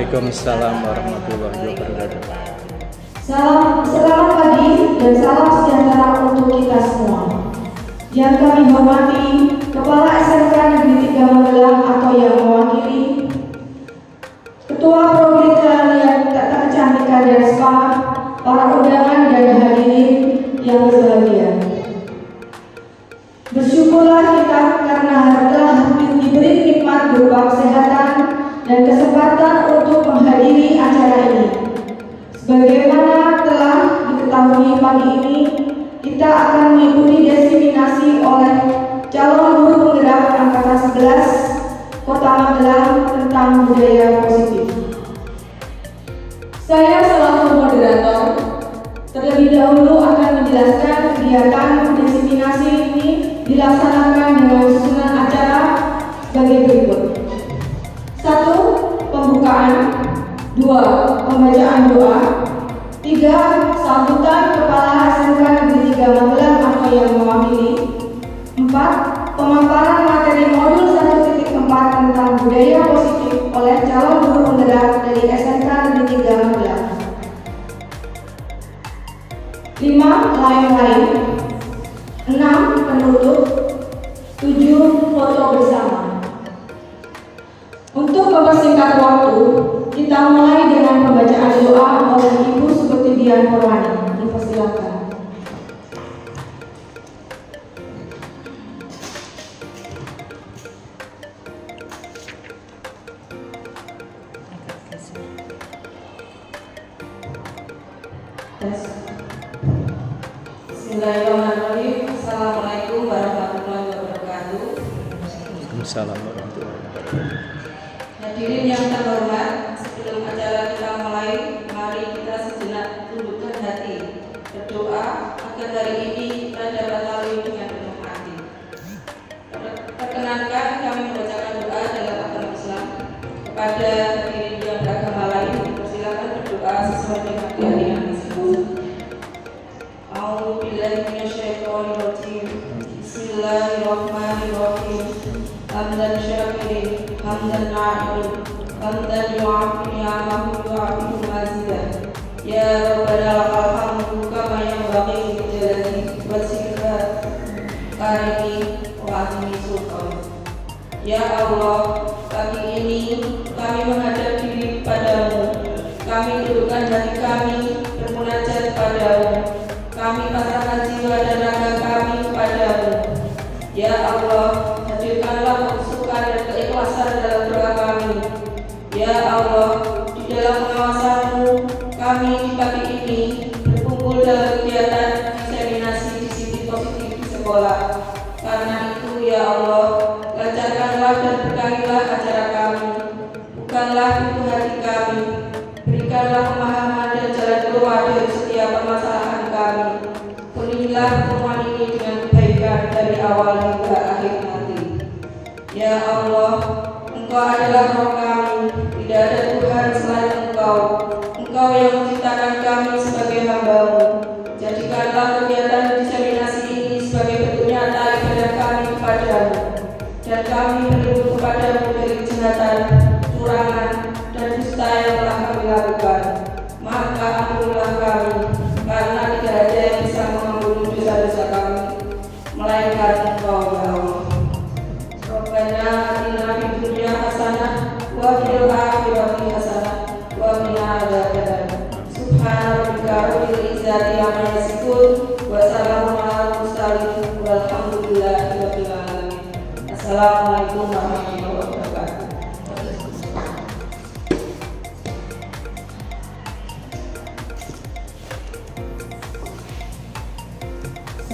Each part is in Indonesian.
Waalaikumsalam warahmatullahi wabarakatuh. Selamat pagi dan salam sejahtera untuk kita semua. Yang kami hormati Kepala SMK Negeri 3 Magelang atau yang mewakili, Ketua Program yang Tata Kecantikan dan Spa, para undangan dan hadirin yang berbahagia. Bersyukurlah kita karena telah diberi nikmat berupa kesehatan dan kesempatan untuk menghadiri acara ini. Sebagaimana telah diketahui pagi ini, kita akan mengikuti diseminasi oleh calon guru penggerak angkatan 11 Kota Magelang tentang budaya positif. Saya selaku moderator terlebih dahulu akan menjelaskan kegiatan diseminasi ini dilaksanakan dengan susunan acara sebagai berikut. 1. Pembukaan. 2. Pembacaan doa. 3. Sambutan Kepala SMK Negeri 3 Magelang atau yang mewakili. 4. Pemaparan materi modul 1.4 tentang budaya positif oleh calon guru penggerak dari SMK Negeri 3 Magelang. 5. Lain-lain. 6. Penutup. 7. Foto bersama. Untuk mempersingkat waktu, kita mulai dengan pembacaan doa oleh Ibu Sukuti Dian Purwani. Dipersilakan. Bismillahirrahmanirrahim. Assalamualaikum warahmatullahi wabarakatuh. Waalaikumsalam warahmatullahi wabarakatuh. Hadirin yang terhormat, sebelum acara kita mulai, mari kita sejenak tundukkan hati, berdoa agar hari ini kita dapat lalui dengan penuh hati. Perkenankan kami membacakan doa dalam agama Islam. Kepada hadirin yang beragama lain, persilakan berdoa sesuai dengan keyakinan disebut. A'udzubillahi minasyaitonirrajim. Bismillahirrahmanirrahim. Hamdan syakirin, hamdan na'imin, hamdan yu'afi ni'amahu yu'afi mazidah. Ya Rabbana lakal hamdu kama yanbaghi li jalali wajhika karimi wa azimi sultan. Ya Allah, pagi ini kami menghadap diri padamu. Kami dudukkan hati kami bermunajat padamu. Kami pasrahkan jiwa dan raga kami padamu. Ya Allah, hadirkanlah kehusukan dan keikhlasan dalam doa kami. Ya Allah, di dalam pengawasan-Mu, kami di pagi ini berkumpul dalam kegiatan diseminasi disiplin positif di sekolah. Karena itu, ya Allah, lancarkanlah dan berkahilah acara kami. Bukanlah pintu hati kami. Berikanlah pemahaman dan jalan keluar dari setiap permasalahan kami. Penuhilah pertemuan ini dengan kebaikan dari awal hingga akhir nanti. Ya Allah, Engkau adalah Roh kami, tidak ada Tuhan selain Engkau. Engkau yang menciptakan kami sebagai hamba-Mu. Jadikanlah kegiatan diseminasi ini sebagai bentuk nyata ibadah kami kepadamu. Dan kami berlindung kepadamu dari kejahatan, curangan, dan dusta yang telah kami lakukan. Maka ampunilah kami, karena tidak ada yang bisa mengampuni dosa-dosa kami, melainkan Engkau, ya Allah. Rabbana atina fid dunya hasanah wa fil akhirati hasanah wa qina adzabannar. Subhana rabbika rabbil izzati amma yasifun wa salamun alal mursalin walhamdulillahi rabbil alamin. Assalamualaikum warahmatullahi wabarakatuh.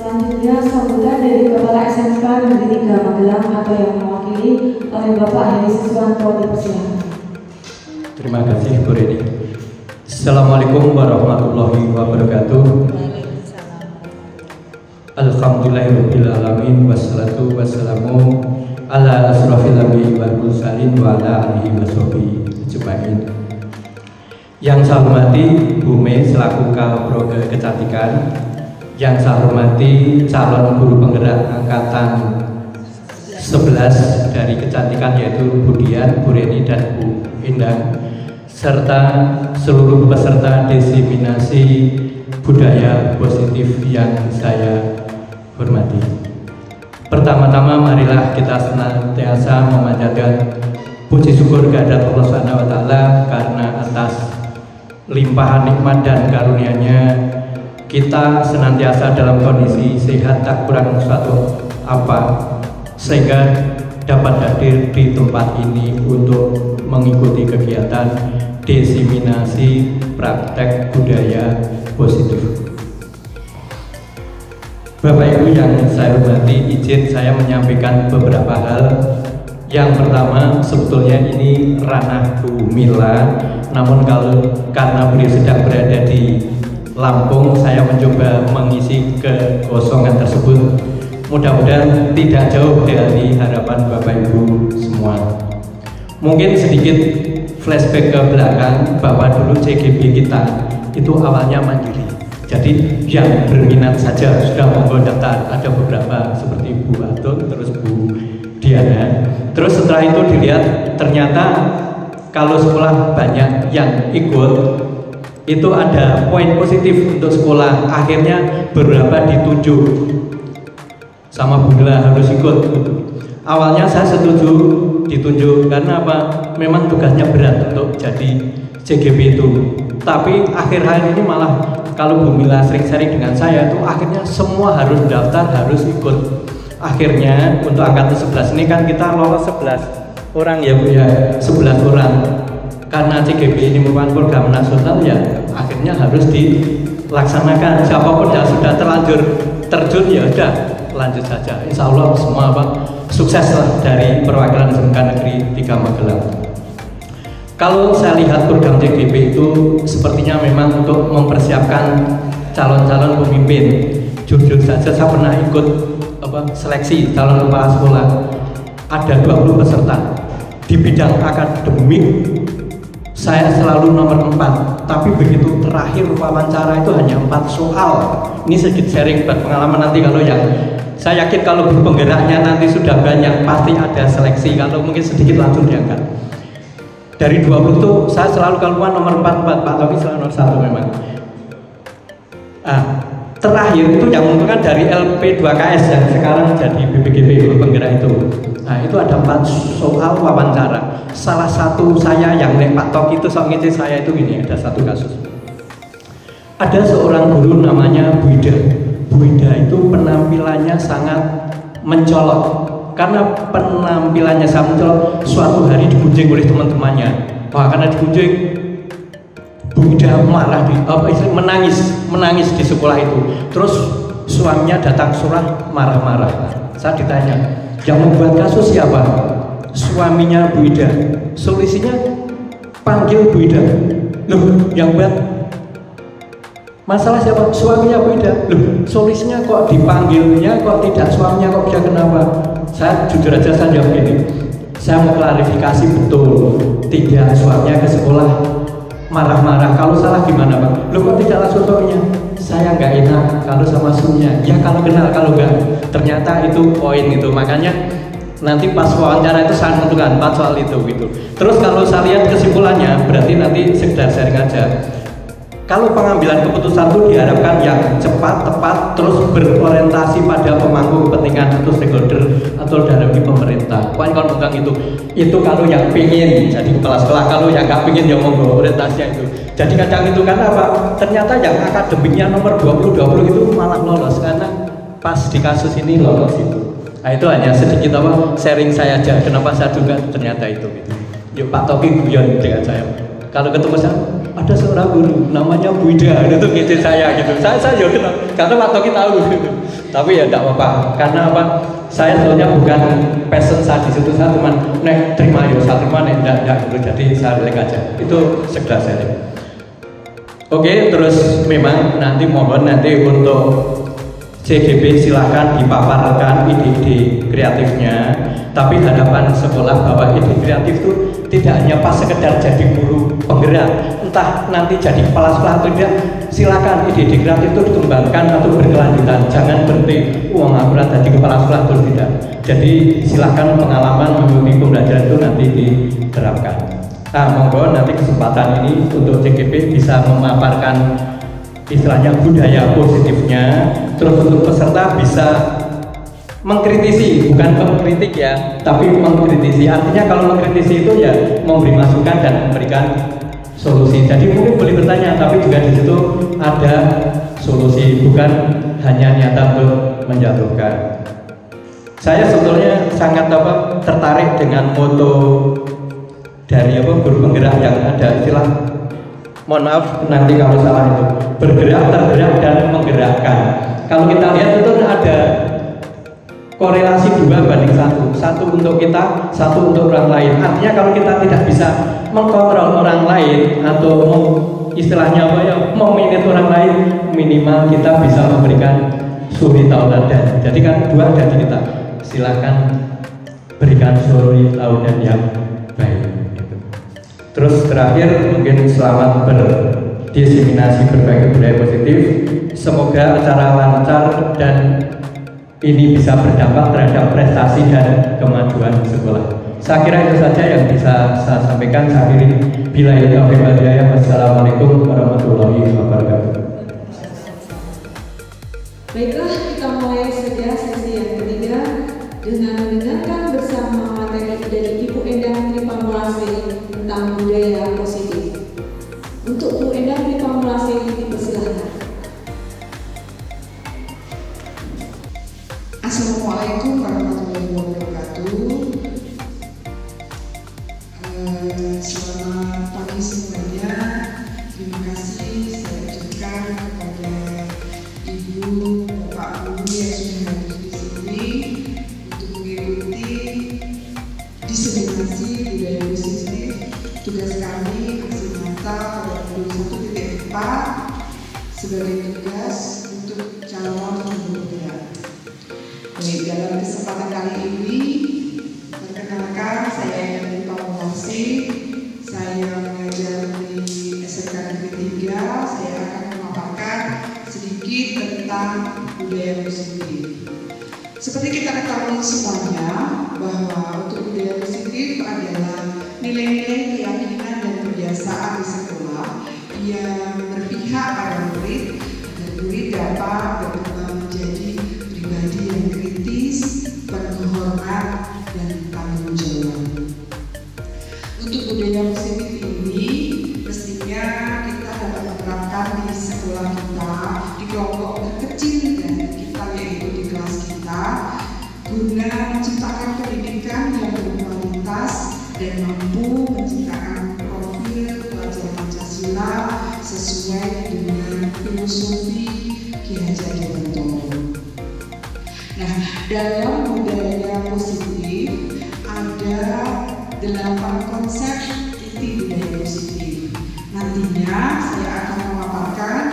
Selanjutnya sambutan dari Kepala SMK Negeri 3 Magelang atau yang mewakili oleh Bapak Heri Siswanto. Dipersilakan. Terima kasih Bu Reni. Assalamualaikum warahmatullahi wabarakatuh. Alhamdulillahirabbil alamin wassalatu wassalamu ala asrofil anbiya'i wal mursalin wa ala alihi washabihi ajmain. Yang saya hormati Bu Mei selaku Kapro Kecantikan, yang saya hormati calon guru penggerak angkatan 11 dari kecantikan yaitu Bu Dian, Bu Reni dan Bu Indah, serta seluruh peserta diseminasi budaya positif yang saya hormati. Pertama-tama marilah kita senantiasa memanjatkan puji syukur kehadirat Allah Subhanahu wa taala karena atas limpahan nikmat dan karunia-Nya kita senantiasa dalam kondisi sehat tak kurang suatu apa, sehingga dapat hadir di tempat ini untuk mengikuti kegiatan diseminasi praktek budaya positif. Bapak Ibu yang saya hormati, izin saya menyampaikan beberapa hal. Yang pertama, sebetulnya ini ranah Bu Mila, namun karena beliau sedang berada di Lampung, saya mencoba mengisi kekosongan tersebut. Mudah-mudahan tidak jauh dari harapan Bapak Ibu semua. Mungkin sedikit flashback ke belakang bahwa dulu CGB kita itu awalnya mandiri. Jadi yang berminat saja sudah monggo daftar. Ada beberapa seperti Bu Atul, terus Bu Diana. Terus setelah itu dilihat ternyata kalau sekolah banyak yang ikut, itu ada poin positif untuk sekolah. Akhirnya beberapa ditunjuk sama Bu Mila harus ikut. Awalnya saya setuju ditunjuk karena apa? Memang tugasnya berat untuk jadi CGB itu. Tapi akhir-akhir ini malah kalau Bu Mila sering-sering dengan saya itu akhirnya semua harus daftar, harus ikut. Akhirnya untuk angkatan 11 ini kan kita lolos 11 orang ya Bu ya, 11 orang. Karena CGB ini merupakan program nasional ya, akhirnya harus dilaksanakan. Siapapun yang sudah terlanjur terjun ya udah lanjut saja. Insya Allah semua sukses lah dari perwakilan SMK Negeri 3 Magelang. Kalau saya lihat program CGB itu sepertinya memang untuk mempersiapkan calon-calon pemimpin. Jujur saja saya pernah ikut seleksi calon kepala sekolah. Ada 20 peserta. Di bidang akademik saya selalu nomor 4, tapi begitu terakhir wawancara itu hanya 4 soal. Ini sedikit sharing pengalaman nanti kalau yang saya yakin kalau penggeraknya nanti sudah banyak pasti ada seleksi, kalau mungkin sedikit langsung diangkat. Dari 20 itu saya selalu keluar nomor 4, Pak Toki selalu nomor 1 memang. Terakhir itu yang menentukan dari LP2KS yang sekarang jadi BPGB penggerak itu. Nah itu ada 4 soal wawancara. Salah satu saya yang Pak Toki itu sok ngisi saya itu gini, ada satu kasus. Ada seorang guru namanya Bu Ida. Bu Ida itu penampilannya sangat mencolok. Karena penampilannya sangat mencolok, suatu hari digunjing oleh teman-temannya. Wah, karena digunjing, Bu Ida marah, menangis di sekolah itu. Terus suaminya datang surah marah-marah. Saya ditanya, yang membuat kasus siapa? Suaminya Bu Ida. Solusinya panggil Bu Ida. Loh, yang buat masalah siapa? Suaminya Bu Ida. Loh, solusinya kok dipanggilnya, kok tidak suaminya, kok bisa kenapa? Saya jujur aja saya jawab gini, saya mau klarifikasi betul, tidak suaminya ke sekolah marah-marah. Kalau salah gimana Pak? Loh kok tidak langsung suaminya? Saya nggak enak kalau sama suaminya. Ya kalau kenal, kalau nggak, ternyata itu poin itu. Makanya nanti pas wawancara itu saya menentukan 4 soal itu gitu. Terus kalau saya lihat kesimpulannya, berarti nanti sekedar sharing aja. Kalau pengambilan keputusan itu diharapkan yang cepat, tepat, terus berorientasi pada pemangku kepentingan atau stakeholder atau dari pemerintah. Pokoknya kalau pegang itu kalau yang pingin jadi kepala sekolah, kalau yang nggak pingin ya monggo orientasinya itu. Jadi kadang itu karena apa? Ternyata yang akademiknya nomor 20 itu malah lolos karena pas di kasus ini lolos itu. Nah itu hanya sedikit sharing saya aja. Kenapa saya juga ternyata itu gitu. Yuk Pak Toki guyon dengan saya. Kalau ketemu saya, ada seorang guru namanya Bu Ida, itu ngisi saya gitu. Saya ya kenal, karena Pak Toki tahu gitu. Tapi ya enggak apa-apa, karena apa? Saya sebetulnya bukan passion saya di situ, saya cuma terima ya, saya terima enggak gitu. Jadi saya relek aja. Itu sekedar sharing. Oke, terus memang nanti mohon nanti untuk CGB silahkan dipaparkan ide-ide kreatifnya. Tapi harapan sekolah bahwa ide kreatif itu tidak hanya pas sekedar jadi guru penggerak, entah nanti jadi kepala sekolah atau tidak, silakan ide-ide kreatif itu dikembangkan atau berkelanjutan. Jangan berhenti uang akurat jadi kepala sekolah atau tidak. Jadi silakan pengalaman mengikuti pembelajaran itu nanti diterapkan. Monggo nanti kesempatan ini untuk CGP bisa memaparkan istilahnya budaya positifnya, terus untuk peserta bisa mengkritisi, bukan pengkritik ya, tapi mengkritisi. Artinya kalau mengkritisi itu ya memberi masukan dan memberikan solusi. Jadi mungkin boleh bertanya, tapi juga di situ ada solusi, bukan hanya niatan untuk menjatuhkan. Saya sebetulnya sangat tertarik dengan moto dari guru penggerak yang ada istilah, mohon maaf nanti kalau salah itu, bergerak, tergerak, dan menggerakkan. Kalau kita lihat itu ada korelasi 2:1, satu untuk kita, satu untuk orang lain. Artinya kalau kita tidak bisa mengkontrol orang lain atau istilahnya meminit orang lain, minimal kita bisa memberikan suri tauladan. Jadi kan dua ada di kita, silakan berikan suri tauladan yang baik. Terus terakhir mungkin selamat berdiseminasi berbagai budaya positif. Semoga acara lancar dan ini bisa berdampak terhadap prestasi dan kemajuan sekolah. Saya kira itu saja yang bisa saya sampaikan. Saya akhiri. Billahi taufiq wal hidayah. Wassalamualaikum warahmatullahi wabarakatuh. Baiklah, kita mulai saja sesi yang ketiga dengan mendengarkan bersama materi dari Ibu Endang Tripamulasi tentang budaya positif. Untuk Bu Endang Tripamulasi dipersilakan. Assalamualaikum warahmatullahi wabarakatuh. Selamat pagi semuanya. Terima kasih saya ucapkan kepada Ibu, Bapak Guru yang sudah hadir di sini untuk mengikuti diseminasi budaya positif. Tugas kami aksi nyata pada 21.4 sebagai tugas untuk calon pembelajar. Baik, dalam kesempatan kali ini, perkenalkan saya Endang Tripamulasi. Saya mengajar di SMK Negeri 3. Saya akan memaparkan sedikit tentang budaya positif. Seperti kita ketahui semuanya bahwa untuk budaya positif adalah nilai-nilai keyakinan dan kebiasaan di sekolah yang berpihak pada murid agar murid dapat berkembang menjadi pribadi yang kritis, penuh hormat, dan tanggung jawab. Untuk budaya positif ini mestinya kita dapat menerapkan di sekolah kita, di kelompok terkecil dan kita yaitu di kelas kita, guna menciptakan pendidikan yang berkualitas dan mampu menciptakan profil pelajar Pancasila sesuai dengan filosofi Ki Hajar Dewantoro. Nah, dalam budaya positif ada 8 konsep inti budaya positif. Nantinya saya akan memaparkan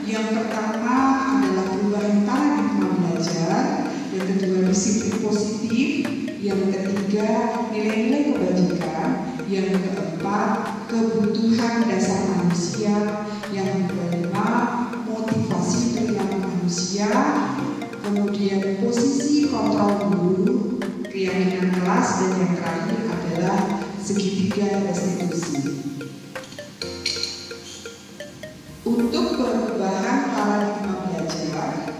yang pertama adalah perubahan paradigma belajar, yang kedua disiplin positif, yang ketiga nilai-nilai kebajikan, yang keempat kebutuhan dasar manusia, yang kelima motivasi perilaku manusia, kemudian posisi kontrol guru, keyakinan kelas, dan yang terakhir adalah segitiga restitusi. Untuk perubahan paradigma belajar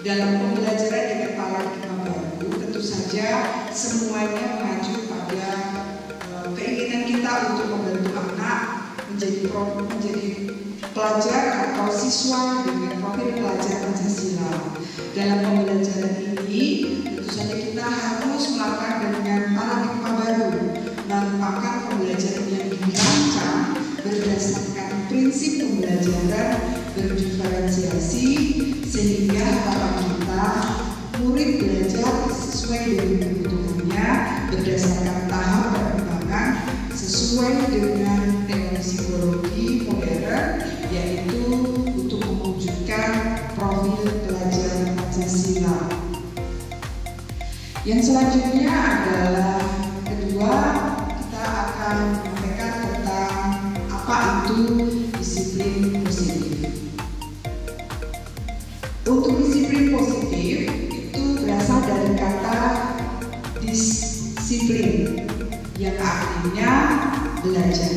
dalam pembelajaran dengan paradigma baru, tentu saja semuanya mengacu pada keinginan kita untuk membantu anak menjadi pelajar atau siswa dengan profil pelajar Pancasila. Dalam pembelajaran ini, tentu saja kita harus melakukan dengan paradigma baru, merupakan pembelajaran yang dirancang berdasarkan prinsip pembelajaran berdiferensiasi, sehingga harapan kita murid belajar sesuai dengan kebutuhannya berdasarkan tahap perkembangan sesuai dengan teori psikologi modern, yaitu untuk mewujudkan profil pelajar Pancasila. Yang selanjutnya adalah kedua, kita akan menyampaikan tentang apa itu disiplin positif. Untuk disiplin positif itu berasal dari kata disiplin yang artinya belajar.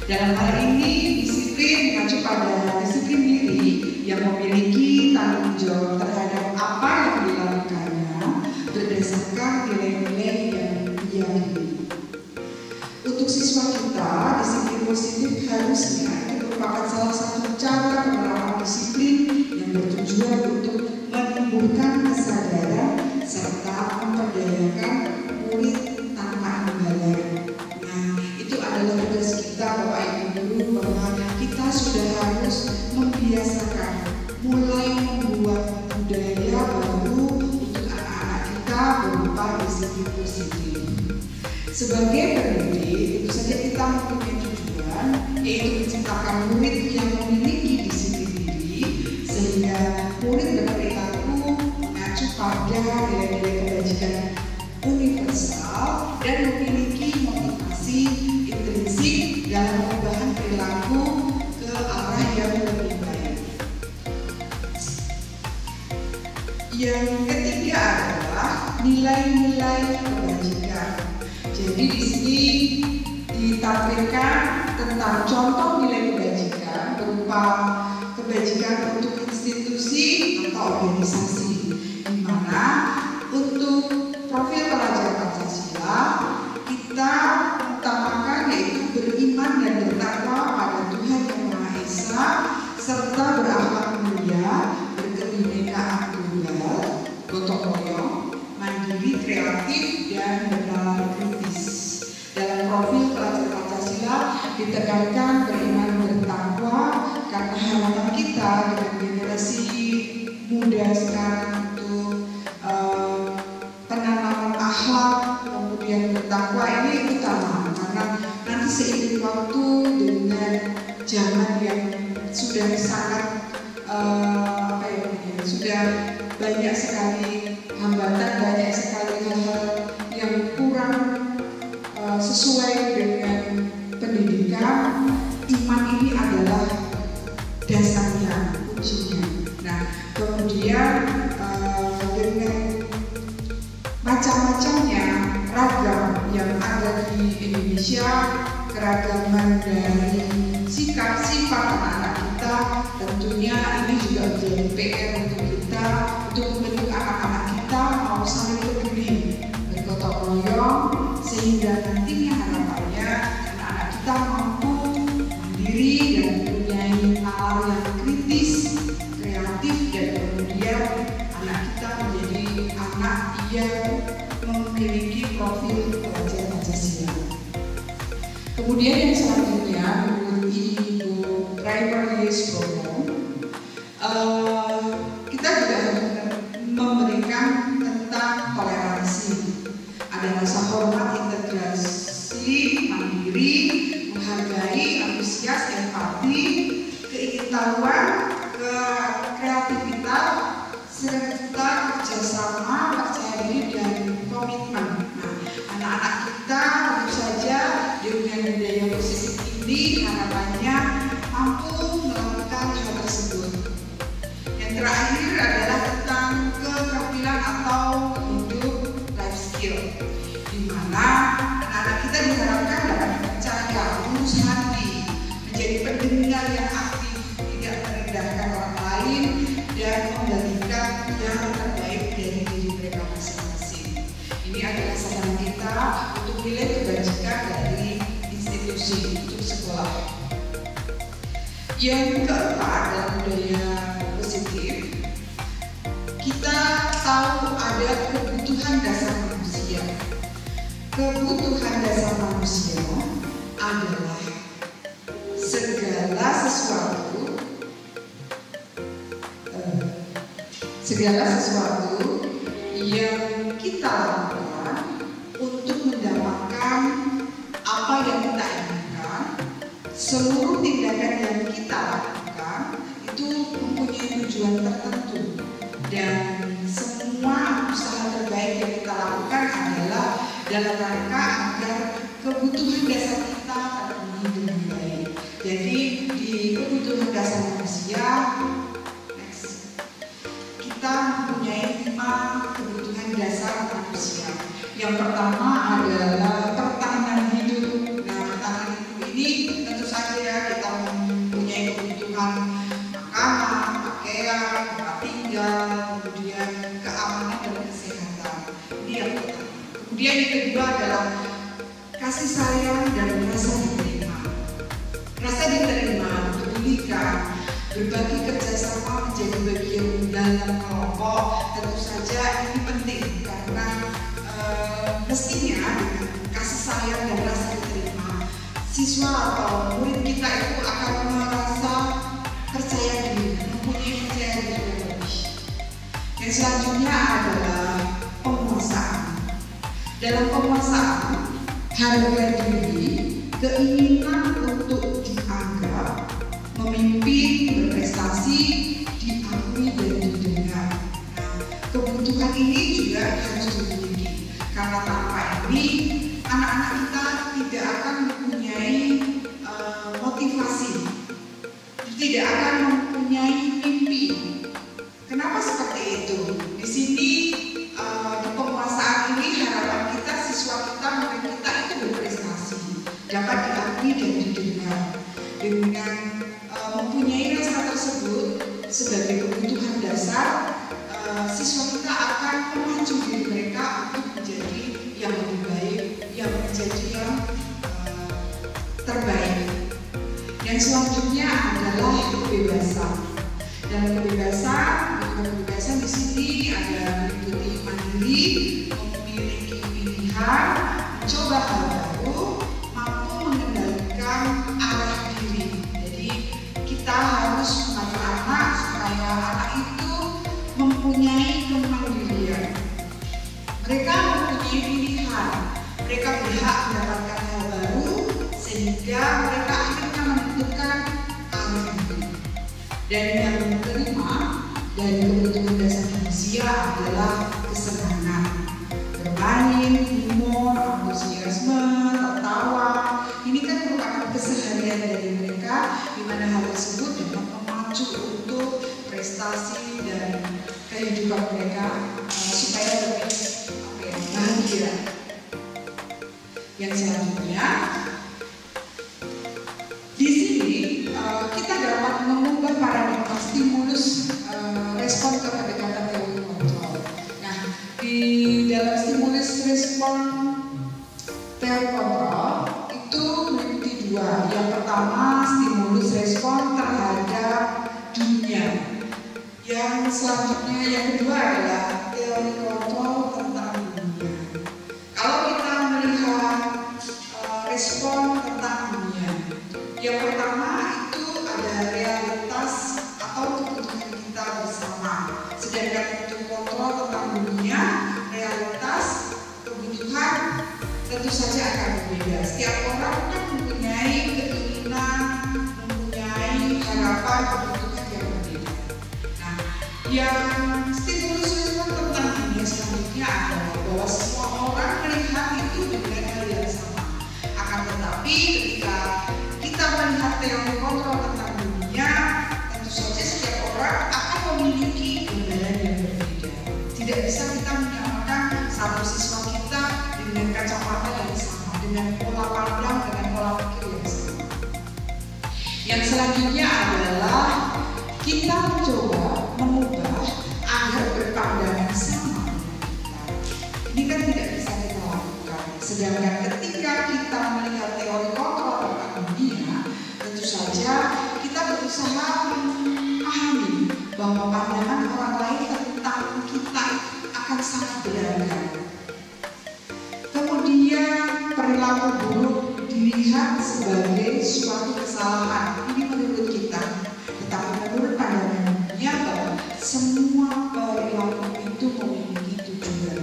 Dalam hal ini, disiplin mengacu pada disiplin diri yang memiliki tanggung jawab terhadap apa yang dilakukannya berdasarkan nilai-nilai yang diyakini. Untuk siswa kita, disiplin positif harusnya itu merupakan salah satu cara penerapan disiplin yang bertujuan untuk menumbuhkan kesadaran serta memperdayakan murid tanpa imbalan. Nah, itu adalah tugas kita Bapak Ibu Guru, bahwa kita sudah harus membiasakan, mulai membuat budaya baru untuk anak-anak kita berupa disiplin positif. Sebagai pendidik, tentu saja kita mempunyai tujuan, yaitu menciptakan murid yang memiliki disiplin diri, sehingga murid berperilaku mengacu pada nilai-nilai kebajikan universal dan memiliki motivasi intrinsik dalam perubahan perilaku ke arah yang lebih baik. Yang ketiga adalah nilai-nilai kebajikan. Jadi di sini ditampilkan tentang contoh nilai kebajikan berupa kebajikan untuk institusi atau organisasi, di mana untuk profil pelajar Pancasila kita mengutamakan yaitu beriman dan bertakwa pada Tuhan Yang Maha Esa serta berakhlak mulia, berkebinekaan tunggal, gotong royong, mandiri, kreatif, dan bernalar kritis. Dalam profil pelajar Pancasila ditekankan beriman bertakwa karena harapan kita dengan generasi muda sekarang untuk penanaman akhlak kemudian bertakwa ini utama, karena nanti seiring waktu dengan zaman yang sudah sangat sudah banyak sekali hambatan, banyak sekali hal-hal yang kurang sesuai dengan pendidikan. Iman ini adalah dasarnya, kuncinya. Nah, kemudian dengan macam-macamnya ragam yang ada di Indonesia, keragaman dari sikap sifat anak-anak kita, tentunya ini juga menjadi PR untuk kita untuk membentuk anak-anak kita mau saling peduli, bergotong royong, sehingga nantinya harapannya anak-anak kita mampu mandiri dan mempunyai nalar yang kritis, kreatif, dan kemudian anak kita menjadi anak yang memiliki profil pelajar Pancasila. Kemudian yang selanjutnya menurut Ibu Primary Program, kita juga harus memberikan tentang toleransi, ada rasa hormat, integrasi, mandiri, menghargai, antusias, empati, keingintahuan, kreativitas, serta kerjasama, percaya diri, dan komitmen. Nah, anak-anak kita tentu saja dengan budaya positif ini harapannya mampu melakukan hal tersebut. Yang terakhir adalah tentang keterampilan atau hidup life skill, di mana anak-anak kita diharapkan dapat percaya, lurus hati, menjadi pendengar yang aktif, tidak merendahkan orang lain, dan membagikan yang terbaik dari diri mereka masing-masing. Ini adalah sasaran kita untuk nilai kebajikan dari institusi untuk sekolah. Yang keempat dalam budaya positif, kita tahu ada kebutuhan dasar manusia. Kebutuhan dasar manusia adalah segala sesuatu yang kita lakukan untuk mendapatkan apa yang kita inginkan. Seluruh tindakan yang kita lakukan itu mempunyai tujuan tertentu, dan semua usaha terbaik yang kita lakukan adalah dalam rangka agar kebutuhan dasar kita terpenuhi dengan baik. Jadi di kebutuhan dasar manusia, kita mempunyai 5 kebutuhan dasar manusia. Yang pertama adalah pertahanan hidup. Nah, berbagi kerjasama menjadi bagian dalam kelompok. Tentu saja ini penting karena mestinya dengan kasih sayang dan rasa diterima, siswa atau murid kita itu akan merasa percaya diri, mempunyai percaya diri yang lebih. Yang selanjutnya adalah penguasaan. Dalam penguasaan, harga diri, keinginan untuk dianggap, memimpin, berprestasi, diakui dan didengar. Nah, kebutuhan ini juga harus dimiliki karena tanpa ini anak-anak kita tidak akan mempunyai motivasi, tidak akan mempunyai mimpi. Kenapa seperti itu? Di sini di penguasaan ini harapan kita, siswa kita, murid kita itu berprestasi, dapat diakui dan didengar. Dengan mempunyai rasa tersebut sebagai kebutuhan dasar, siswa kita akan memacu diri mereka untuk menjadi yang lebih baik, yang menjadi yang terbaik. Yang selanjutnya adalah kebebasan. Dan kebebasan di sini ada meliputi mandiri, memiliki pilihan, mencoba hal baru, mampu mengendalikan arah diri. Jadi kita harus mengajak anak supaya anak itu mempunyai kemandirian. Mereka mempunyai pilihan, mereka berhak mendapatkan hal baru sehingga mereka akhirnya menentukan arah diri. Dan yang kelima dari kebutuhan dasar manusia adalah kesenangan, bermain, humor, antusiasme, tertawa. Ini kan merupakan keseharian dari mereka, di mana hal tersebut dapat memacu untuk prestasi dan kehidupan mereka supaya lebih bahagia. Yang selanjutnya, di sini kita dapat mengubah paradigma stimulus respon ke pendekatan teori kontrol. Nah, di dalam stimulus respon teori kontrol itu meliputi dua. Yang pertama, stimulus respon terhadap dunia. Yang selanjutnya, yang kedua adalah teori kontrol tentang dunia. Kalau kita melihat respon tentang dunia, yang pertama itu ada realitas atau kebutuhan kita bersama. Sedangkan untuk kontrol tentang dunia, realitas, kebutuhan tentu saja akan berbeda. Setiap orang kan mempunyai keinginan, mempunyai harapan, kebutuhan yang berbeda. Nah, yang stimulus respon tentang dunia selanjutnya adalah bahwa semua orang melihat itu dengan hal yang sama. Akan tetapi ketika kita melihat teori kontrol tentang dunia, tentu saja setiap orang akan memiliki gambaran yang berbeda. Tidak bisa kita menyamakan satu siswa kita dengan kacamata yang sama, dengan pola pandang, dengan pola pikir yang sama. Yang selanjutnya adalah kita mencoba mengubah agar berpandangan sama dengan kita. Ini kan tidak bisa kita lakukan. Sedangkan ketika kita melihat teori kontrol tentang dunia, tentu saja kita berusaha memahami bahwa pandangan orang lain tentang kita akan sangat beragam. Kemudian perilaku buruk dilihat sebagai suatu kesalahan. Ini menurut kita, tetapi menurut pandangan dunia bahwa semua perilaku itu memiliki tujuan.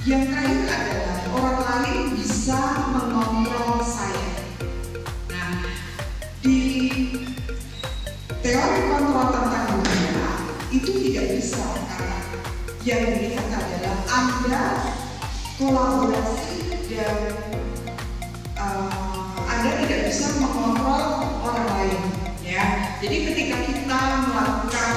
Yang terakhir adalah orang lain bisa mengontrol saya. Nah, di teori kontrol tentang dunia itu tidak bisa karena yang dilihat adalah Anda kolaborasi dan Anda tidak bisa mengontrol orang lain. Ya, jadi ketika kita melakukan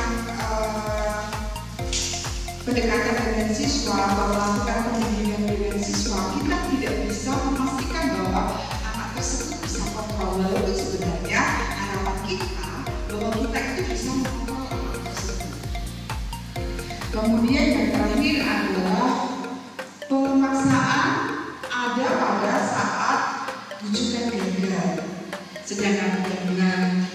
pendekatan dengan siswa atau melakukan pendidikan dengan siswa, kita tidak bisa memastikan bahwa anak tersebut bisa kontrol. Lalu sebenarnya harapan kita bahwa kita itu bisa mengontrol anak tersebut. Kemudian yang terakhir adalah pemaksaan ada pada saat bujukan gagal. Sedangkan dengan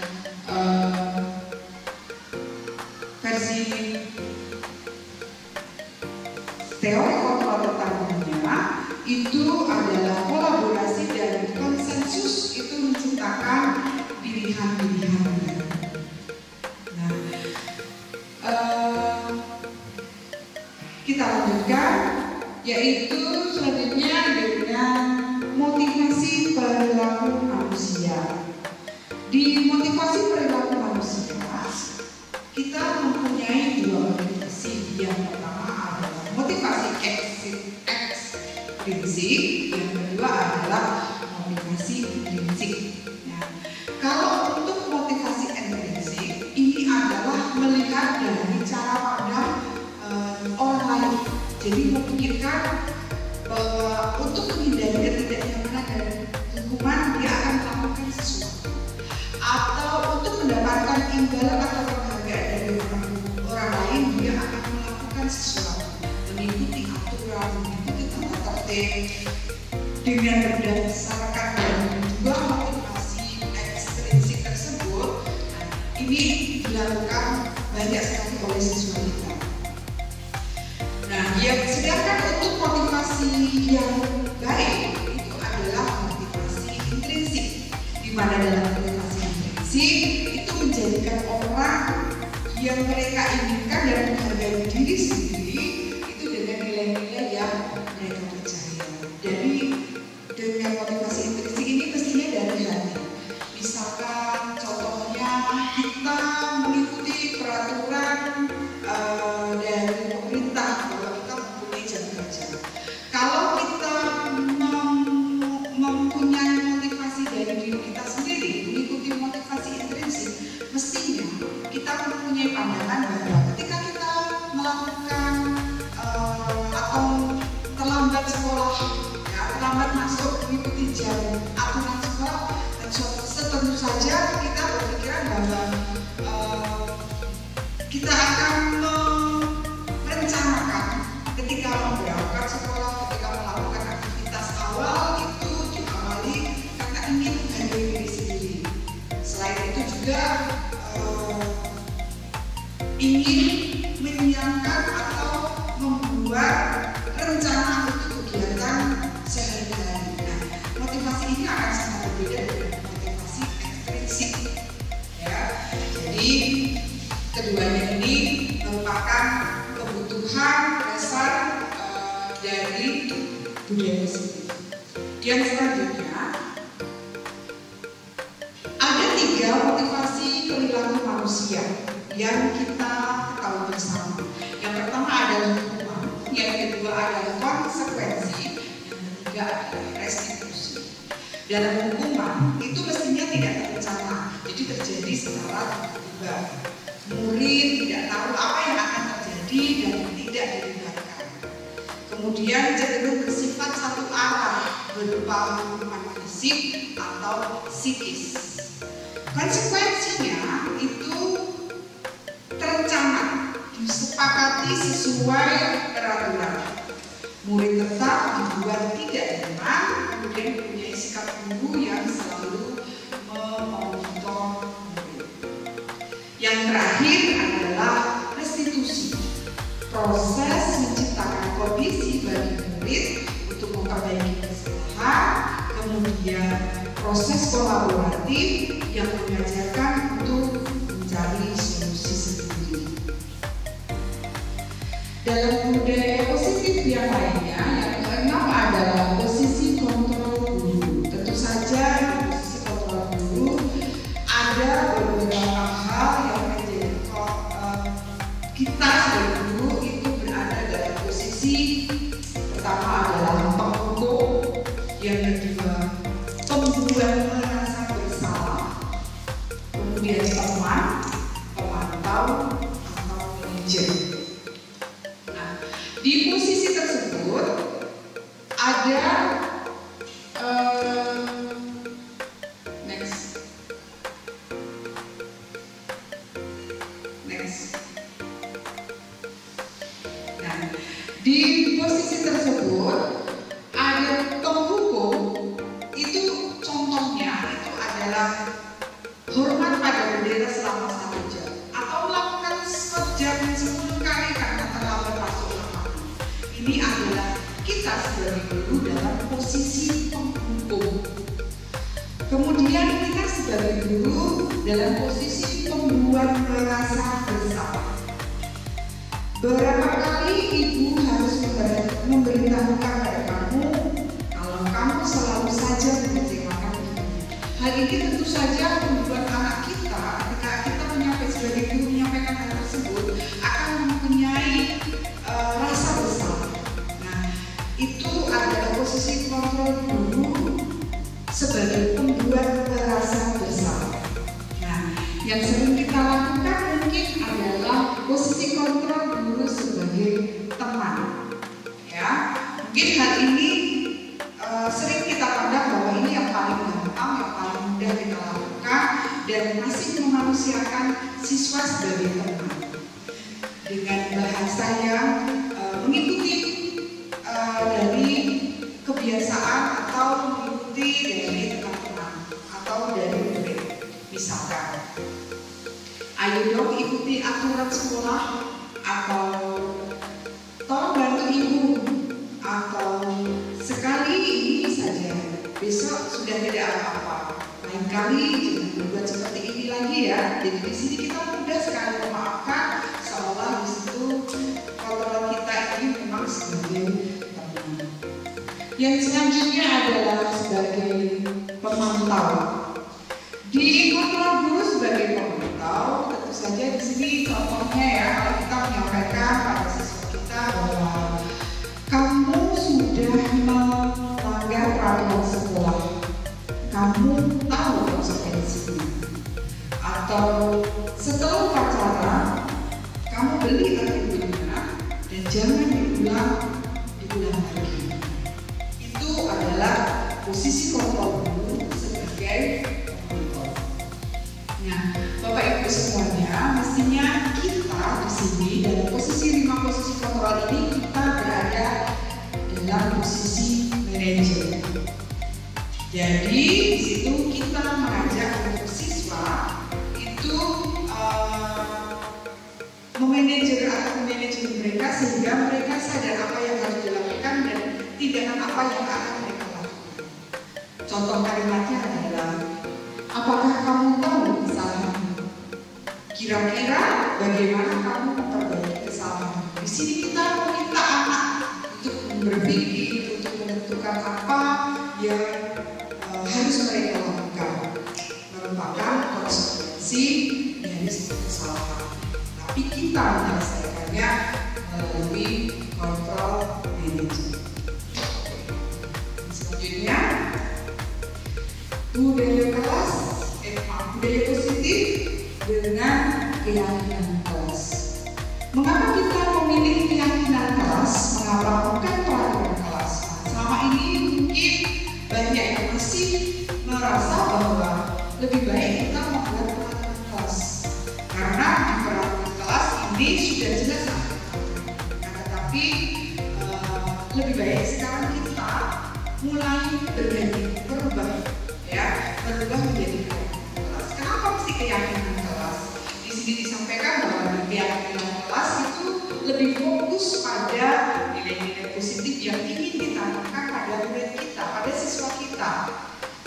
Jadi memikirkan bahwa untuk menghindari ketidaknyamanan dan hukuman dia akan melakukan sesuatu, atau untuk mendapatkan imbalan atau penghargaan dari orang lain dia akan melakukan sesuatu, mengikuti aturan, mengikuti tata tertib dengan berdasarkan dua motivasi ekstrinsik tersebut. Ini dilakukan banyak sekali oleh siswa kita. Nah, sedangkan untuk motivasi yang baik itu adalah motivasi intrinsik, di mana dalam motivasi intrinsik itu menjadikan orang yang mereka inginkan dan menghargai diri sendiri itu dengan nilai-nilai yang mereka percaya. Jadi dengan motivasi intrinsik ini pastinya dari hati. Misalkan contohnya kita mengikuti peraturan dari pemerintah bahwa kita mempunyai jam kerja. Kalau kita mempunyai motivasi dari diri kita sendiri, mengikuti motivasi intrinsik, mestinya kita mempunyai pandangan bahwa ketika kita melakukan atau terlambat sekolah, ya, terlambat masuk mengikuti jam aturan sekolah, dan tentu saja kita berpikiran bahwa kita akan merencanakan ketika berangkat sekolah, ketika melakukan aktivitas awal itu diawali karena ingin menghargai diri sendiri. Selain itu juga ingin menyiapkan atau membuat rencana untuk kegiatan sehari-hari. Nah, motivasi ini akan sangat berbeda dengan motivasi ekstrinsik. Ya, jadi keduanya ini merupakan kebutuhan dasar dari budaya sendiri. Yang selanjutnya ada 3 motivasi perilaku manusia yang kita ketahui bersama. Yang pertama adalah hukuman, yang kedua adalah konsekuensi, yang ketiga adalah restitusi. Dalam hukuman itu mestinya tidak terencana, jadi terjadi secara tiba-tiba. Murid tidak tahu apa yang akan terjadi dan tidak dilibatkan. Kemudian cenderung bersifat satu arah berupa hukuman fisik atau psikis. Konsekuensinya itu terencana, disepakati sesuai peraturan. Murid tetap dibuat tidak nyaman, kemudian mempunyai sikap guru yang selalu memonitor murid. Yang terakhir adalah restitusi, proses menciptakan kondisi bagi murid untuk memperbaiki kesalahan, kemudian proses kolaboratif yang mengajarkan untuk mencari solusi sendiri. Dalam budaya positif yang lainnya, yang keenam adalah posisi kontrol guru. Tentu saja posisi kontrol guru ada beberapa hal yang menjadi kita sebagai guru itu berada dalam posisi pertama adalah penghukum, yang kedua pembuat merasa bersalah, kemudian teman, pemantau, atau manajer. Nah, di posisi tersebut ada next. Nah, di posisi tersebut ada penghukum. Itu contohnya itu adalah hormat pada bendera selama 1 jam atau melakukan sejam 10 kali karena terlambat masuk lapangan. Ini adalah kita sebagai guru dalam posisi penghukum. Kemudian kita sebagai guru dalam posisi pembuat merasa bersalah. Berapa kali ibu harus memberitahukan pada kamu kalau kamu selalu saja mengecewakan ibu. Hal ini tentu saja membuat anak kita ketika kita sebagai guru menyampaikan hal tersebut akan mempunyai rasa bersalah. Nah, itu adalah posisi kontrol guru sebagai pembuat rasa bersalah. Nah, yang sering kita lakukan mungkin adalah posisi kontrol guru sebagai teman. Mungkin hal ini sering kita pandang bahwa ini yang paling gampang, yang paling mudah kita lakukan, dan masih memanusiakan siswa sebagai teman dengan bahasa yang mengikuti dari kebiasaan atau mengikuti dari teman-teman atau dari murid. Misalkan, ayo dong ikuti aturan sekolah, atau tolong bantu ibu, atau sekali ini saja, besok sudah tidak apa-apa, lain kali jangan berbuat seperti ini lagi ya. Jadi di sini kita mudah sekali memaafkan, seolah di situ kontrol kita ini memang sebagai teman. Yang selanjutnya adalah sebagai pemantau. Di kontrol guru sebagai pemantau, tentu saja di sini contohnya ya, kalau kita menyampaikan pada siswa kita bahwa kamu sudah melanggar peraturan sekolah, kamu tahu konsekuensinya, atau setelah upacara kamu beli atributnya dan jangan diulang lagi. Itu adalah posisi kontrol guru sebagai pemantau. Nah, Bapak Ibu semuanya, mestinya kita di sini dalam posisi 5 posisi kontrol ini kita berada dalam posisi manajer. Jadi di situ kita mengajak untuk siswa itu memanajer atau manajer mereka sehingga mereka sadar apa yang harus dilakukan dan tindakan apa yang akan mereka lakukan. Contoh kalimatnya adalah, apakah kamu tahu kesalahanmu? Kira-kira bagaimana kamu memperbaiki kesalahan? Di sini kita meminta anak untuk berpikir, untuk menentukan apa yang harus mereka lakukan, merupakan konsekuensi dari kesalahan. Tapi kita menyelesaikannya melalui kontrol manajemen. Selanjutnya, budaya kelas, budaya positif dengan keyakinan kelas. Mengapa kita memilih keyakinan kelas? Mengapa bukan peraturan kelas? Selama ini mungkin banyak yang masih merasa bahwa lebih baik kita membuat peraturan kelas, karena di peraturan kelas ini sudah jelas. Tetapi lebih baik sekarang kita mulai berubah menjadi keyakinan kelas. Kenapa mesti keyakinan kelas? Di sini disampaikan bahwa keyakinan kelas itu lebih fokus pada nilai-nilai positif yang ingin ditanamkan pada murid kita, pada siswa kita,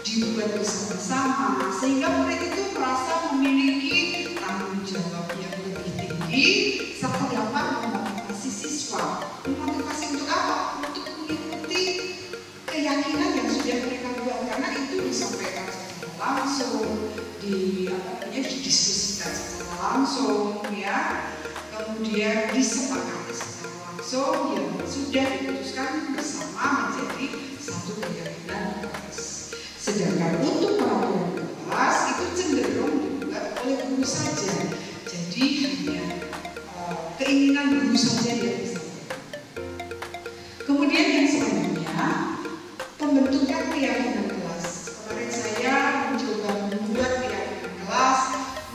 dibuat bersama-sama sehingga murid itu merasa memiliki tanggung jawab yang lebih tinggi serta dapat memotivasi siswa. Memotivasi untuk apa? Untuk mengikuti keyakinan yang sudah mereka buat, karena itu disampaikan secara langsung, didiskusikan secara langsung ya, kemudian disepakati secara langsung yang sudah diputuskan bersama menjadi satu keyakinan kelas. Sedangkan untuk peraturan kelas itu cenderung dibuat oleh guru saja, jadi hanya keinginan guru saja yang disampaikan. Kemudian yang selanjutnya, pembentukan keyakinan kelas. Kemarin saya mencoba membuat keyakinan kelas,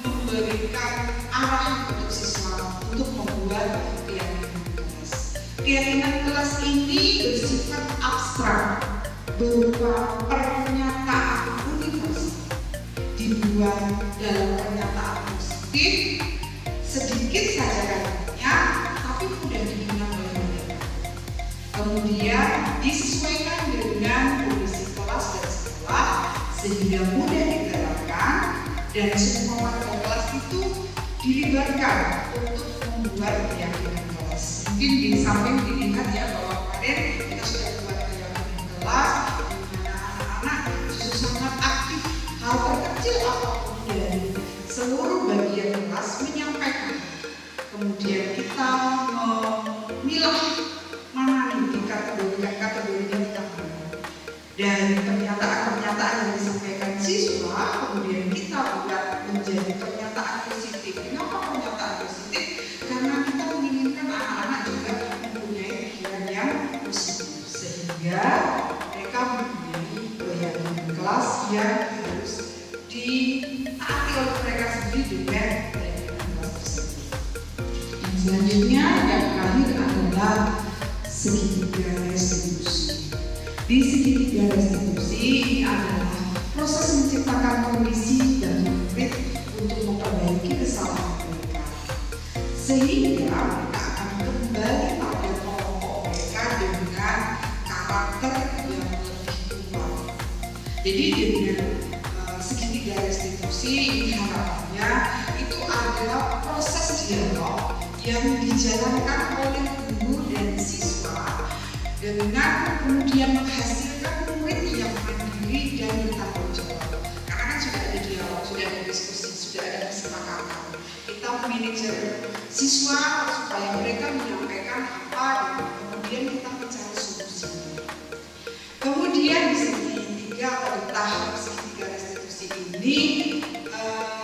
memberikan arahan untuk siswa untuk membuat keyakinan kelas. Keyakinan kelas ini bersifat abstrak, berupa pernyataan universal, dibuat dalam pernyataan positif, sedikit saja kalimatnya, tapi mudah dikenal oleh mereka. Kemudian disesuaikan dengan kondisi kelas dan sekolah sehingga mudah diterapkan, dan semua warga kelas itu dilibatkan untuk membuat keyakinan kelas. Mungkin di samping dilihat ya bahwa kemarin kita sudah buat keyakinan kelas di mana anak-anak justru sangat aktif, hal terkecil apapun dari seluruh bagian kelas menyampaikan. Kemudian kita memilah mana nih kategorinya kita mana. Dari pernyataan-pernyataan yang disampaikan siswa, kemudian kita buat menjadi pernyataan positif. Kenapa pernyataan positif? Karena kita menginginkan anak-anak juga mempunyai pikiran yang positif. saja mereka mempunyai bayangan kelas yang harus ditaati oleh mereka sendiri dengan kelas tersebut. Yang selanjutnya yang terakhir adalah segitiga restitusi. Di segitiga restitusi ini adalah proses menciptakan kondisi bagi murid untuk memperbaiki kesalahan mereka, sehingga mereka akan kembali pada pokok mereka dengan karakter yang lebih kuat. Jadi dengan segitiga restitusi ini harapannya itu adalah proses dialog yang dijalankan oleh guru dan siswa dengan kemudian menghasilkan murid yang mandiri dan bertanggung jawab. Karena kan sudah ada dialog, sudah ada diskusi, sudah ada kesepakatan. Kita manajer siswa supaya mereka menyampaikan apa dan kemudian kita mencari solusinya. Kemudian di segitiga atau tahap segitiga restitusi ini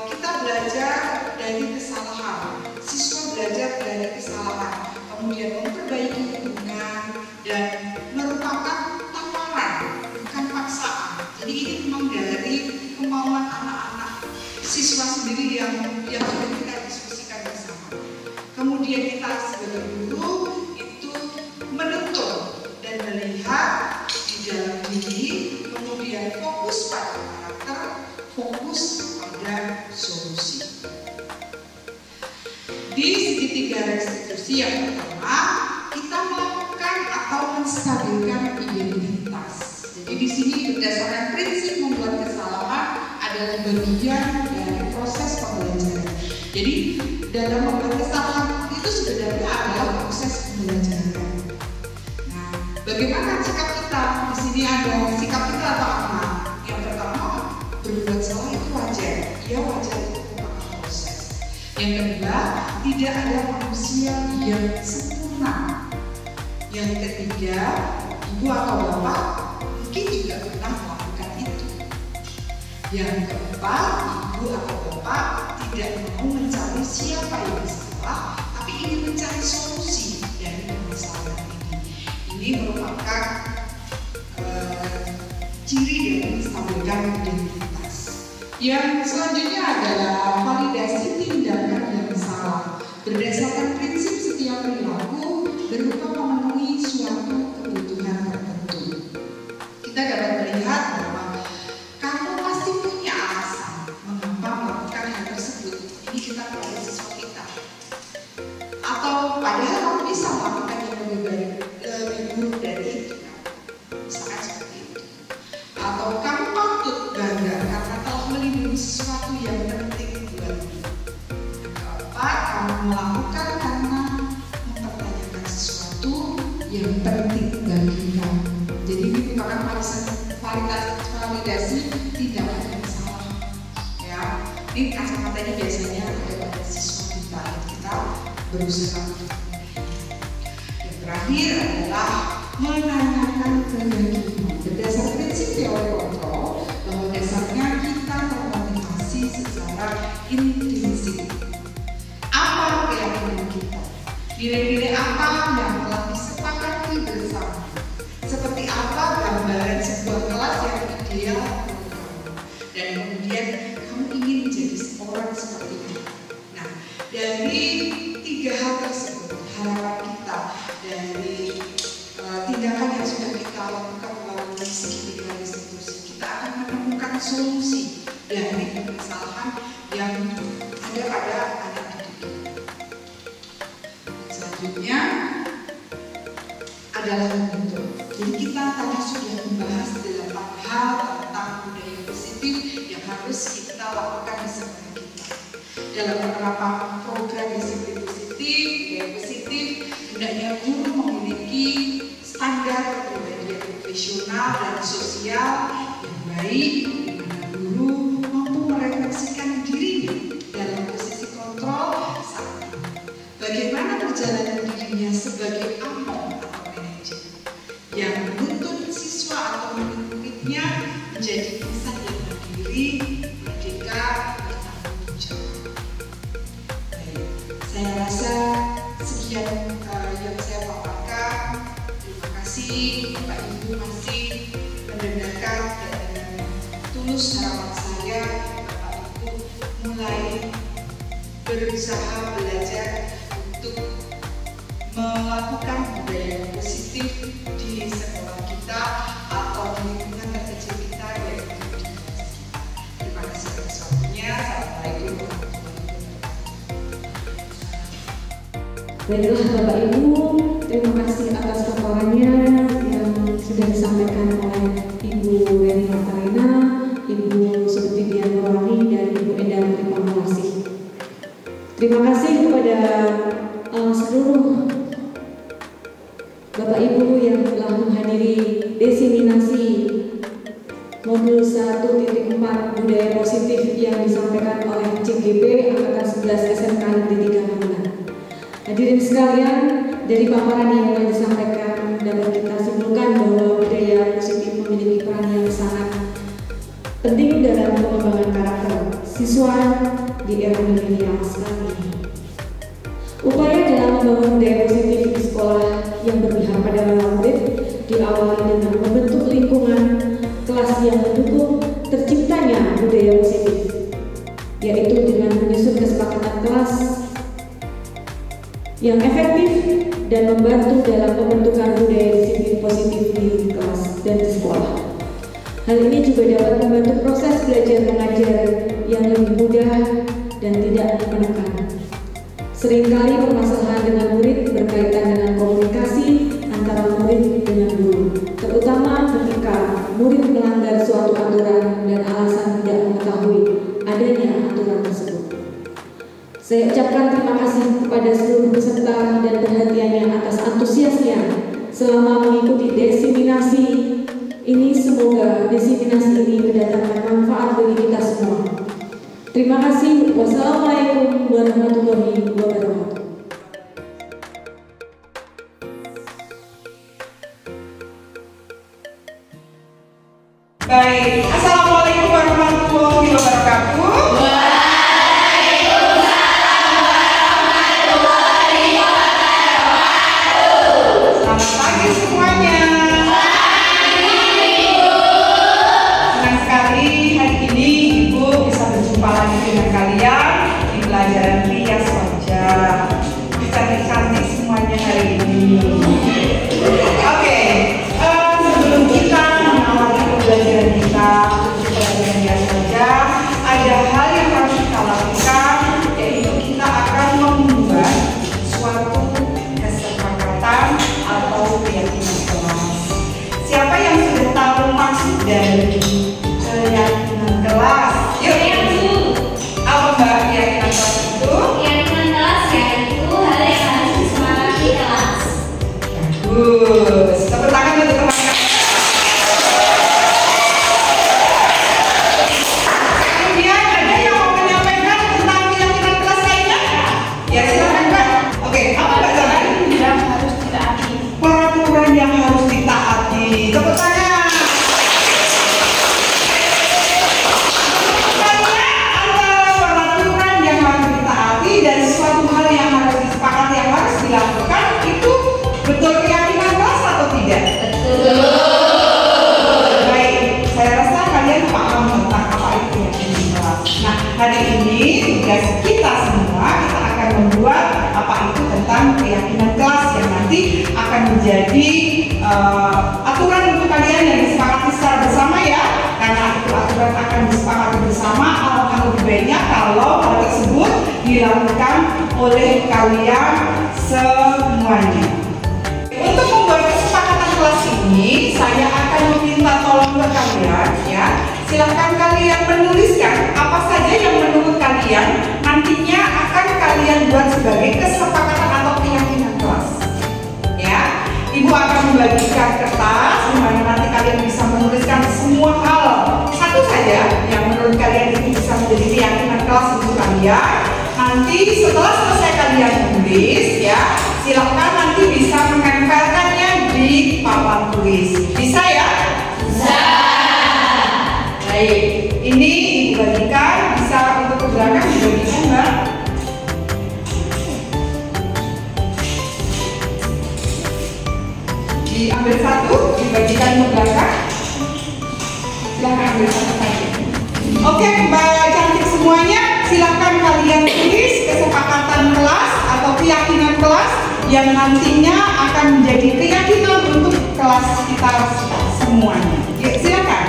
kita belajar dari kesalahan. Siswa belajar dari kesalahan, kemudian memperbaiki hubungan dan merupakan tawaran, bukan paksaan. Jadi ini memang dari kemauan anak-anak siswa sendiri yang sudah kita diskusikan bersama. Kemudian kita sebagai guru itu menuntut dan melihat di dalam diri, kemudian fokus pada karakter, fokus pada solusi. Di segitiga restitusi yang pertama, kita melakukan atau menstabilkan identitas. Jadi di sini berdasarkan prinsip membuat kesalahan adalah bagian dari proses pembelajaran. Jadi dalam membuat kesalahan itu sebenarnya adalah proses pembelajaran. Nah, bagaimana sikap kita? Di sini ada sikap kita atau apa? Yang pertama, berbuat salah itu wajar. Ya wajar itu merupakan proses. Yang kedua, tidak ada manusia yang sempurna. Yang ketiga, ibu atau bapak mungkin juga pernah melakukan itu. Yang keempat, ibu atau bapak tidak mau mencari siapa yang salah, tapi ingin mencari solusi dari permasalahan ini. Ini merupakan ciri dari menstabilkan identitas. Yang selanjutnya adalah validasi tindakan yang salah. Berdasarkan prinsip setiap perilaku berupa memenuhi suatu kebutuhan tertentu. Kita dapat melihat bahwa kamu pasti punya alasan mengapa melakukan hal tersebut. Ini kita pada siswa kita. Atau padahal kamu bisa melakukan yang lebih baik, lebih buruk dari itu. Misalkan seperti itu. Atau kamu patut bangga karena telah melindungi sesuatu yang penting buatmu. Kamu melakukan karena mempertanyakan sesuatu yang penting bagi kamu. Jadi ini merupakan validasi tidak ada masalah. Ya, ini kacamata ini biasanya ada pada siswa kita. Kita berusaha untuk yang terakhir adalah menanyakan keyakinan. Berdasar prinsip teori kontrol, bahwa dasarnya kita termotivasi secara intrinsik. Apa keyakinan kita? Nilai-nilai apa yang telah disepakati bersama? Seperti apa gambaran sebuah kelas yang ideal untuk kamu? Dan kemudian kamu ingin menjadi seorang seperti itu. Nah, dari tiga hal tersebut, harapan kita dari tindakan yang sudah kita lakukan melalui segitiga restitusi, kita akan menemukan solusi dari permasalahan yang ada pada anak didik. Selanjutnya adalah bentuk. Jadi kita tadi sudah membahas 8 hal tentang budaya positif yang harus kita lakukan di sekolah kita. Dalam penerapan program disiplin positif, budaya positif, hendaknya guru memiliki standar kepribadian profesional dan sosial yang baik, di mana guru mampu merefleksikan dirinya dalam posisi kontrol saat ini. Bagaimana perjalanan dirinya sebagai among atau manajer yang menuntut siswa atau murid-muridnya menjadi insan yang mandiri, merdeka, bertanggung jawab. Baik, saya rasa sekian yang saya paparkan. Terima kasih Bapak Ibu. tulus harapan saya Bapak Ibu mulai berusaha belajar untuk melakukan budaya positif di sekolah kita atau di lingkungan terkecil kita, yaitu di kelas kita. Terima kasih atas waktunya. Assalamualaikum. Baiklah Bapak Ibu, terima kasih atas paparannya yang sudah disampaikan oleh Ibu Weri Makarena, Ibu Subtidian Nurani, dan Ibu Endang Tripanawasih. Terima kasih kepada seluruh Bapak Ibu yang telah menghadiri desiminasi modul 1.4 budaya positif yang disampaikan oleh CGP Angkatan 11 SMK Negeri 3 Magelang. Hadirin sekalian, dari paparan yang telah disampaikan dapat kita simpulkan bahwa budaya positif memiliki peran yang sangat penting dalam pengembangan karakter siswa di era milenial sekarang ini. Upaya dalam membangun budaya positif di sekolah yang berpihak pada murid diawali dengan membentuk lingkungan kelas yang mendukung terciptanya budaya positif, yaitu dengan menyusun kesepakatan kelas yang efektif dan membantu dalam pembentukan budaya disiplin positif di kelas dan di sekolah. Hal ini juga dapat membantu proses belajar mengajar yang lebih mudah dan tidak menekan. Seringkali permasalahan dengan murid berkaitan dengan komunikasi antara murid dengan guru, terutama ketika murid melanggar suatu aturan dan alasan tidak mengetahui adanya aturan tersebut. Saya ucapkan terima kasih kepada seluruh peserta dan perhatiannya atas antusiasnya selama mengikuti desiminasi ini. Semoga desiminasi ini mendatangkan manfaat bagi kita semua. Terima kasih. Wassalamualaikum warahmatullahi wabarakatuh. Baik, Assalamualaikum warahmatullahi wabarakatuh. Selamat pagi semuanya. Senang sekali hari ini Ibu bisa berjumpa lagi dengan kalian di pelajaran rias wajah. Cantik-cantik semuanya hari ini. Oke, sebelum kita mengawali pembelajaran kita untuk pelajaran rias wajah, ada hal yang harus kita lakukan, yaitu kita akan membuat suatu kesepakatan atau keyakinan kelas. Siapa yang sudah tahu maksud dari keyakinan kelas? Yuk, apa Mbak keyakinan kelas itu? Keyakinan kelas yaitu hal yang harus disepakati kelas. Bagus, tepuk tangan untuk teman-teman. Kemudian ada yang mau menyampaikan tentang keyakinan kelas lainnya? Ya silakan Mbak. Oke, apa Mbak Zara? Yang harus ditaati. Peraturan yang harus ditaati. Tepuk tangan. Antara peraturan yang harus ditaati dan suatu hal yang harus disepakati yang harus dilakukan itu betul keyakinan kelas atau tidak? Baik, saya rasa kalian paham tentang apa itu keyakinan kelas. Nah, hari ini tugas kita semua kita akan membuat apa itu tentang keyakinan kelas yang nanti akan menjadi aturan untuk kalian yang disepakati secara bersama ya. Karena itu aturan akan disepakati bersama, alangkah lebih baiknya kalau hal tersebut dilakukan oleh kalian semuanya. Untuk membuat kesepakatan kelas ini, saya akan meminta tolong ke kalian ya. Silahkan kalian menuliskan apa saja yang menurut kalian nantinya akan kalian buat sebagai kesepakatan atau keyakinan kelas. Ya, Ibu akan membagikan kertas di mana nanti kalian bisa menuliskan semua hal satu saja yang menurut kalian itu bisa menjadi keyakinan kelas untuk kalian. Nanti setelah selesai kalian menulis ya, silahkan nanti bisa menempelkannya di papan tulis. Bisa ya? Bisa. Baik, ini Ibu bagikan, bisa untuk ke belakang dibagikan Mbak. Diambil satu, dibagikan ke belakang. Silahkan ambil satu saja. Oke, Mbak cantik semuanya, silakan kalian tulis kesepakatan kelas atau keyakinan kelas yang nantinya akan menjadi keyakinan untuk kelas kita semuanya. Ya, silakan.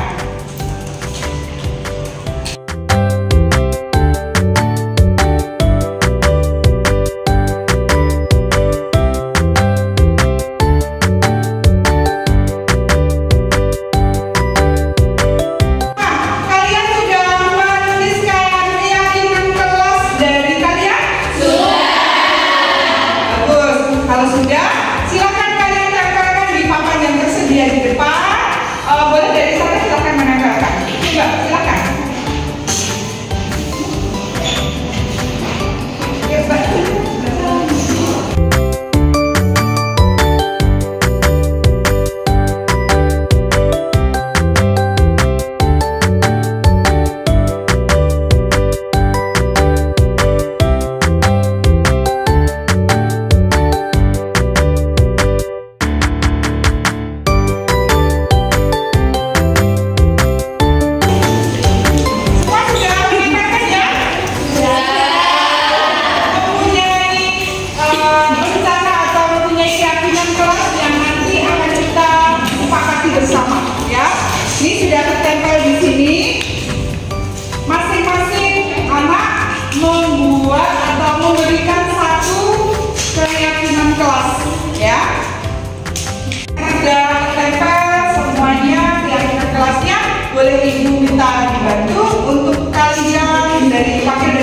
Boleh Ibu minta dibantu untuk kalian dari kalian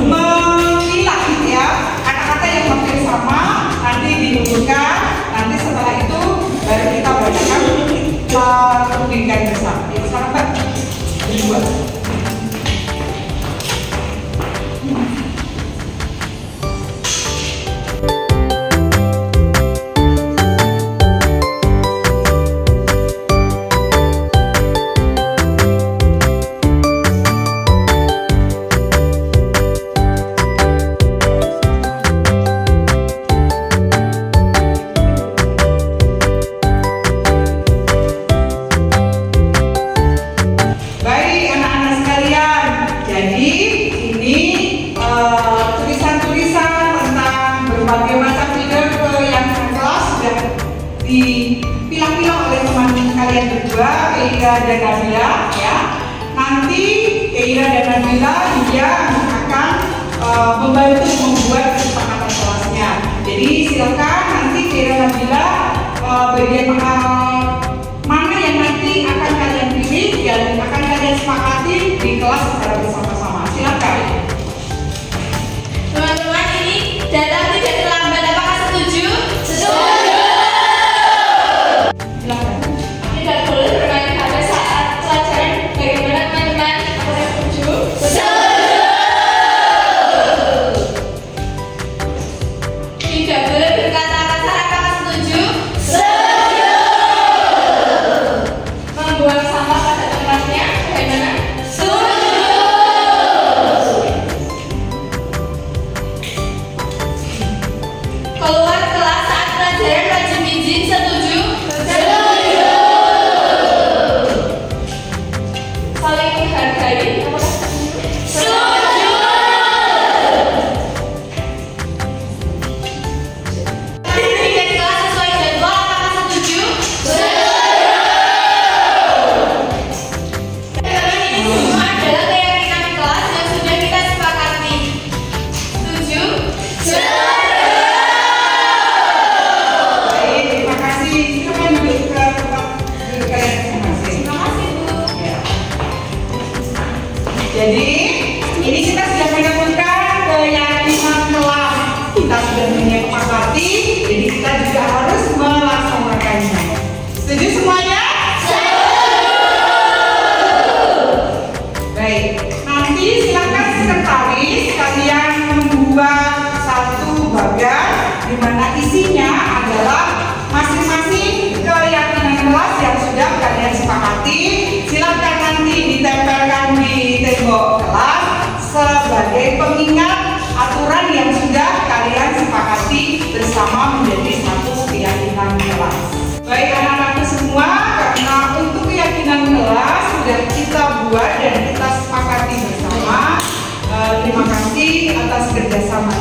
memilah ya kata-kata yang hampir sama, nanti dihubungkan, nanti setelah itu baru kita bacakan pendidikan bersama. Ya, sekarang Pak dibuat. Dipilah-pilah oleh teman kalian berdua, Keira dan Nabila ya. Nanti Keira dan Nabila dia akan membantu membuat kesepakatan kelasnya. Jadi silakan nanti Keira dan Nabila bagian mana yang nanti akan kalian pilih dan akan kalian sepakati di kelas secara bersama-sama. Silakan. Teman-teman, ini datang tidak terlambat, apakah setuju? Setuju. Tidak boleh bermain HP saat pelajaran. Bagaimana teman-teman? Apakah setuju? Setuju. Tidak boleh berkata kasar. Apakah setuju? Setuju. Membuang sampah pada tempatnya. Bagaimana? Setuju. Keluar kelas saat pelajaran wajib izin. Setuju? Setuju. Saling menghargai. Apakah setuju? Setuju. Diberikan kelas sesuai jadwal. Apakah setuju? Setuju. Teman-teman, ini semua adalah keyakinan kelas yang sudah kita sepakati. Setuju? Setuju. Baik, terima kasih. Silakan duduk ke tempat duduk kalian masing-masing. Terima kasih, Bu. Ya. Jadi ini kita sudah menemukan keyakinan kelas, kita sudah menyepakati, jadi kita juga harus melaksanakannya. Setuju semuanya? Baik, nanti silakan sekretaris kalian membuat satu bagan di mana isinya adalah masing-masing keyakinan kelas yang sudah kalian sepakati. Silakan nanti ditempelkan di tembok kelas sebagai pengingat aturan yang sudah kalian sepakati bersama menjadi satu keyakinan kelas. Baik anak-anakku semua, karena untuk keyakinan kelas sudah kita buat dan kita bekerja sama